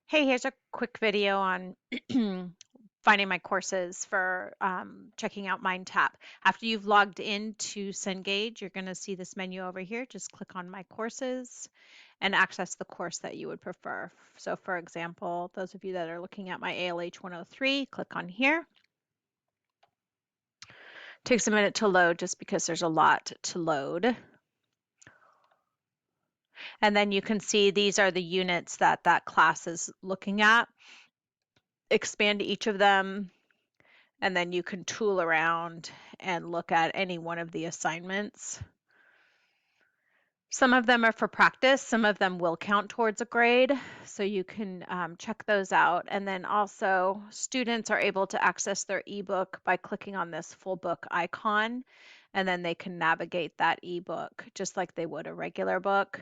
Hey, here's a quick video on finding my courses for checking out MindTap. After you've logged into Cengage, you're going to see this menu over here. Just click on My Courses and access the course that you would prefer. So for example, those of you that are looking at my ALH 103, click on here. Takes a minute to load just because there's a lot to load. And then you can see these are the units that that class is looking at. Expand each of them, and then you can tool around and look at any one of the assignments. Some of them are for practice, some of them will count towards a grade, so you can check those out. And then also students are able to access their ebook by clicking on this full book icon, and then they can navigate that ebook just like they would a regular book.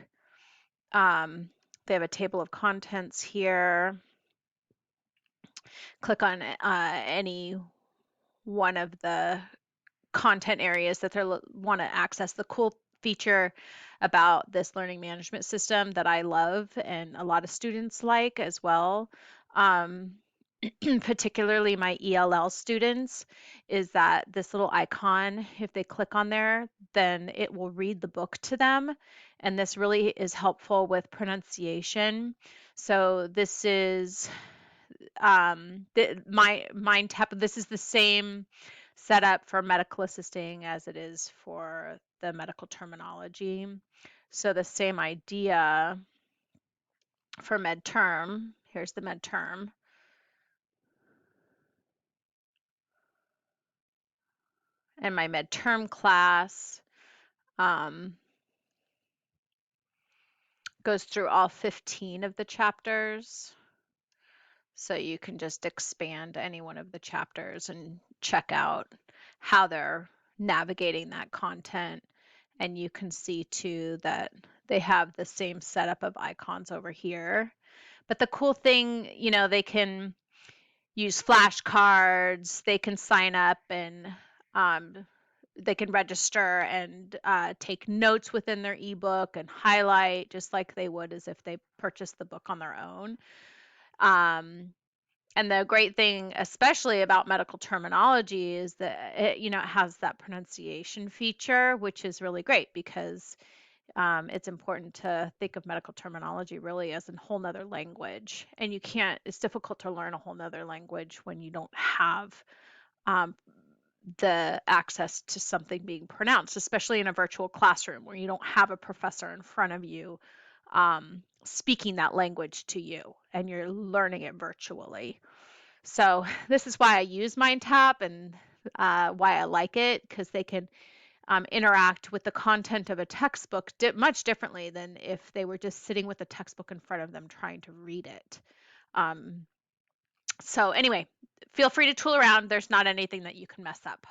They have a table of contents here. Click on any one of the content areas that they want to access. The cool feature about this learning management system that I love and a lot of students like as well, particularly my ELL students, is that this little icon, if they click on there, then it will read the book to them. And this really is helpful with pronunciation. So this is my MindTap. This is the same setup for medical assisting as it is for the medical terminology. So the same idea for midterm. Here's the midterm. And my midterm class goes through all 15 of the chapters. So you can just expand any one of the chapters and check out how they're navigating that content. And you can see too that they have the same setup of icons over here. But the cool thing, you know, they can use flashcards, they can sign up and they can register and take notes within their ebook and highlight just like they would as if they purchased the book on their own. And the great thing, especially about medical terminology, is that it has that pronunciation feature, which is really great because it's important to think of medical terminology really as a whole nother language. And it's difficult to learn a whole nother language when you don't have the access to something being pronounced, especially in a virtual classroom where you don't have a professor in front of you speaking that language to you and you're learning it virtually. So this is why I use MindTap and why I like it, because they can interact with the content of a textbook much differently than if they were just sitting with the textbook in front of them trying to read it. So anyway, feel free to tool around. There's not anything that you can mess up.